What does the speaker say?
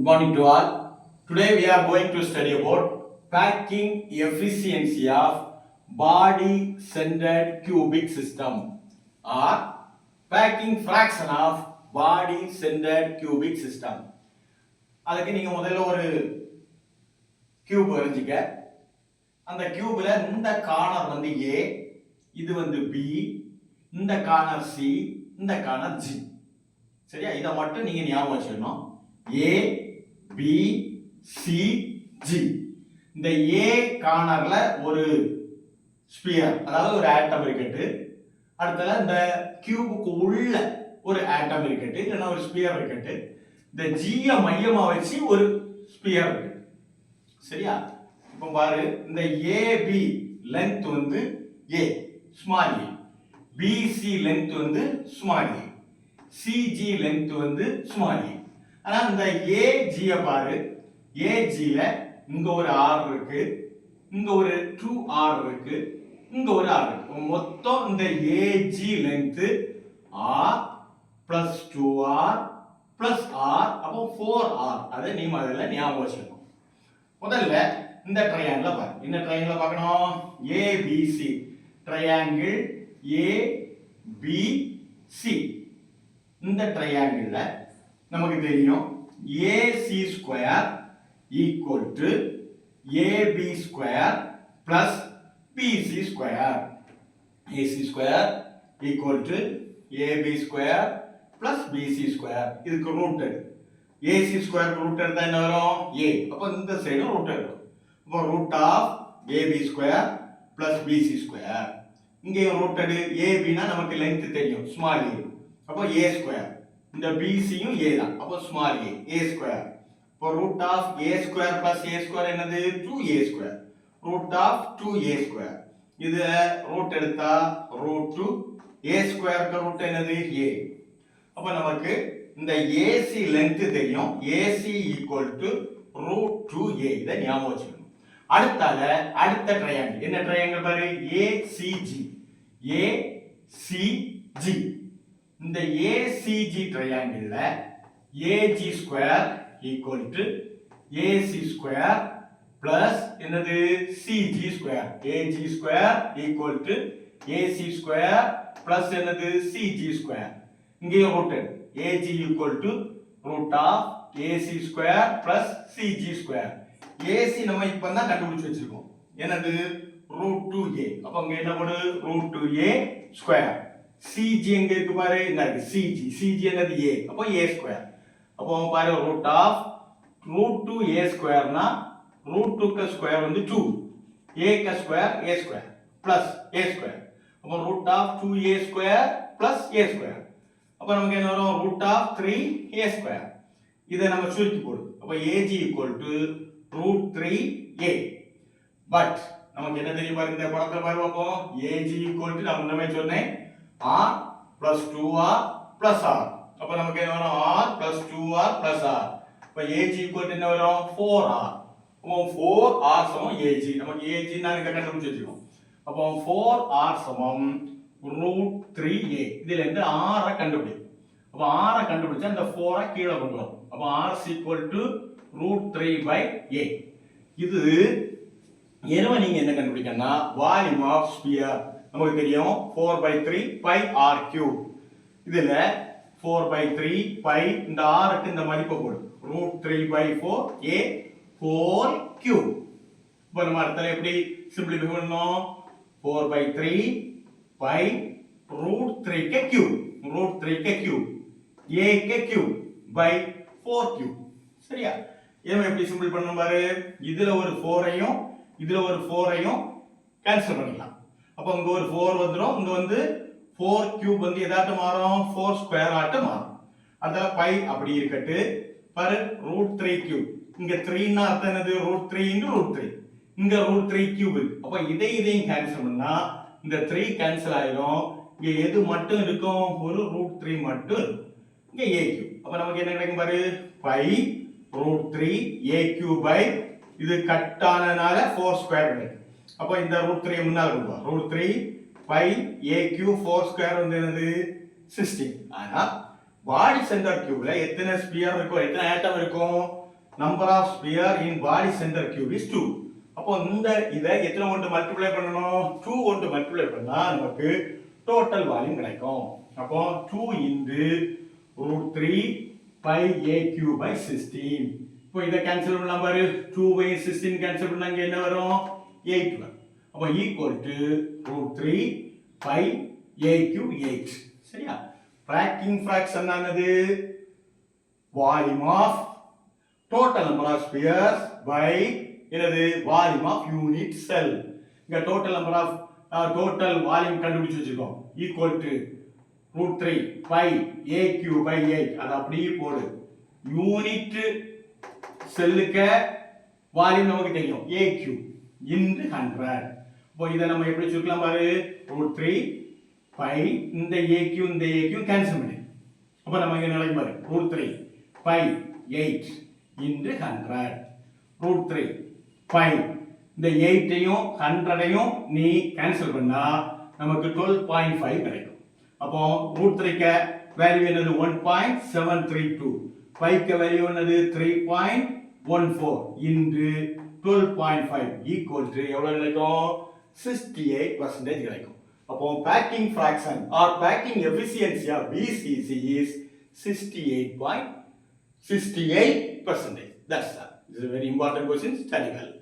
Good morning to all. Today we are going to study about packing efficiency of body-centered cubic system or packing fraction of body-centered cubic system. அதுக்கு நீங்க முதல்ல ஒரு cube வரைஞ்சிக்க. அந்த கியூப்ல இந்த corner வந்து A, இது வந்து B, இந்த கார்னர் C, இந்த கார்னர் G. சரியா? இத மட்டும் நீங்க ஞாபகம் வச்சுக்கணும். A, B, C, G. இந்த A கார்னர்ல ஒரு ஸ்பியர், அதாவது ஒரு ஆட்டம் இருக்கட்டு. அடுத்தல இந்த கியூபுக்கு உள்ள ஒரு ஆட்டம் இருக்கட்டு, இல்லனா ஒரு ஸ்பியர் இருக்கட்டு. இந்த G மையமா வச்சு ஒரு ஸ்பியர் இருக்கு. சரியா? இப்போ பாரு, இந்த AB லெந்த் வந்து A, small a. BC length வந்து ஸ்மால் a. CG லெந்த் வந்து ஸ்மால் a. ஆனா இந்த AG பாரு, AG ல இங்க ஒரு R இருக்கு, இங்க ஒரு 2R இருக்கு, இங்க ஒரு R இருக்கு. மொத்தம் இந்த AG length R plus 2R plus R, அப்போ 4R. அதை நீ முதல்ல ஞாபகம் வச்சுக்கணும். முதல்ல இந்த ட்ரையாங்கிள் பாரு. இந்த ட்ரையாங்கிள் பார்க்கணும். ABC triangle ABC. இந்த ட்ரையாங்கிள்ல நமக்கு தெரியும் AC square equal to AB square plus BC square. AC square equal to AB square plus BC square. இதுக்கு ரூட் எடு. AC ஸ்கொயர் ரூட் எடுத்தா என்ன வரும்? A. அப்ப இந்த சைடு ரூட் எடுக்கும். அப்ப root of AB square plus BC square. இங்க ரூட் எடு. AB னா நமக்கு லெந்த் தெரியும், ஸ்மால் a. அப்ப A ஸ்கொயர். இந்த BC யும் A தான். அப்ப ஸ்மால் a, A ஸ்கொயர். அப்ப root of A square plus A square என்னது? 2A square. Root of 2A square. இது ரூட் எடுத்தா ரூட் 2 A ஸ்கொயருக்கு ரூட் என்னது? A. அப்ப நமக்கு இந்த AC லெந்த் தெரியும். AC equal to root 2A. இதை ஞாபகம் வச்சுக்கணும். அடுத்த ட்ரையாங்கிள் என்ன ட்ரையாங்கிள் பாரு? ACG. ACG. இந்த ACG ட்ரையாங்கிள்ல AG square equal to AC square plus என்னது? CG square. AG square equal to AC square plus என்னது? CG square. இங்கே ரூட் எடு. AG equal to root of AC square plus CG square. AC நம்ம இப்பதான் கண்டுபிடிச்சு வச்சிருக்கோம். என்னது? Root 2A. அப்ப அங்க என்ன போடு? Root 2A square. CG எங்க இருக்கு பாரு? என்ன இருக்கு? CG. CG என்னது? A. அப்ப A ஸ்கொயர். அப்போ பாரு, ரூட் ஆஃப் ரூட் 2A ஸ்கொயர்னா ரூட் 2 க்கு ஸ்கொயர் வந்து 2. A க்கு square A square plus A square. அப்போ root of 2A square plus A square. அப்ப நமக்கு என்ன வரும்? Root of 3A square. இதை நம்ம சுருக்கி போடு. அப்ப AG equal to root 3A. But நமக்கு என்ன தெரியும் பாரு? இந்த படத்துல பாரு பார்ப்போம். AG ஈக்குவல் டு நான் முன்னமே சொன்னேன் R plus 2R plus R. அப்ப நமக்கு என்ன வரும்? R plus 2R plus R. அப்ப AG equal to என்ன வரும்? 4R. அப்போ 4R சமம் AG. நமக்கு AG நான் இங்க கண்டுபிடிச்சு வச்சிருக்கோம். அப்போ 4R சமம் root 3A. இதுல இருந்து R கண்டுபிடி. அப்ப R கண்டுபிடிச்சா இந்த 4 கீழே கொண்டு வரும். அப்ப R is equal to root 3 by A. இது எனவே நீங்க என்ன கண்டுபிடிக்கணும்னா வால்யூம் ஆஃப் ஸ்பியர். நமக்கு தெரியும் 4 by 3 pi r cube. இதுல 4 by 3 pi, இந்த r க்கு இந்த மதிப்பை போடு. root 3 by 4 a whole cube. இப்போ நம்ம அடுத்தல எப்படி சிம்பிளிஃபை பண்ணனும்? 4 by 3 pi root 3 के cube. root 3 के cube. a के cube by 4 cube. சரியா? இதை எப்படி சிம்பிள் பண்ணனும் பாரு. இதுல ஒரு 4 ஐயும் இதுல ஒரு 4 ஐயும் கேன்சல் பண்ணிடலாம். அப்ப இங்க ஒரு 4 வந்துரும். இங்க வந்து 4 கியூப் வந்து எதாட்ட மாறும்? 4 ஸ்கொயர் ஆட்ட மாறும். அதனால பை அப்படி இருக்கட்டு. பாரு, ரூட் 3 கியூப். இங்க 3 னா அர்த்தம் என்னது? Root 3 into root 3. இங்க ரூட் 3 கியூப் இருக்கு. அப்ப இதையும் கேன்சல் பண்ணா இந்த 3 கேன்சல் ஆயிடும். இங்க எது மட்டும் இருக்கும்? ஒரு ரூட் 3 மட்டும் இருக்கும். இங்க a கியூப். அப்ப நமக்கு என்ன கிடைக்கும் பாரு? By root 3 a cube by இது கட் ஆனனால 4 ஸ்கொயர் கிடைக்கும். அப்ப இந்த ரூட் 3 முன்னால கொண்டு வா. Root 3 by a cube 4 square வந்து என்னது? 16. ஆனா பாடி சென்டர் கியூப்ல எத்தனை ஸ்பியர் இருக்கும், எத்தனை ஆட்டம் இருக்கும்? number of sphere in body center cube is 2. அப்போ இந்த இதை எத்தனை கொண்டு மல்டிப்ளை பண்ணணும்? 2 கொண்டு மல்டிப்ளை பண்ணா நமக்கு டோட்டல் வால்யூம் கிடைக்கும். அப்போ 2 into √3 pi a cube by 16. இப்போ இதை கேன்சல் பண்ணலாம் பாரு. 2 by 16 கேன்சல் பண்ணா இங்க என்ன வரும்? 8 வரும். அப்போ equal to √3 pi a cube 8. சரியா? Fracking fraction ஆனது volume of total number of spheres by என்னது volume of unit cell. இங்க total number of total volume கண்டுபிடிச்சு வச்சிருக்கோம். equal to √3 pi a cube by 8. அது அப்படியே போடு. யூனிட் செல்லுக்கு வால்யூம் நமக்கு தெரியும் a cube into 100. இப்போ இதை நம்ம எப்படி சுருக்கலாம் பாரு. √3 pi இந்த a cube இந்த a cube கேன்சல் பண்ணு. அப்ப நம்ம இங்க நிலைக்கு பாரு. √3 pi 8 into 100. √3 pi இந்த 8ஐயும் 100ஐயும் நீ கேன்சல் பண்ணா நமக்கு 12.5 கிடைக்கும். அப்போ √3க்கு வேல்யூ என்னது 1.732, பைக்கு வேல்யூ என்னது 3.14 into 12.5 equal to எவ்வளவு கிடைக்கும்? 68% கிடைக்கும். அப்போ packing fraction or packing efficiency of BCC is 68.68%. That's all. This is a very important question. Study well.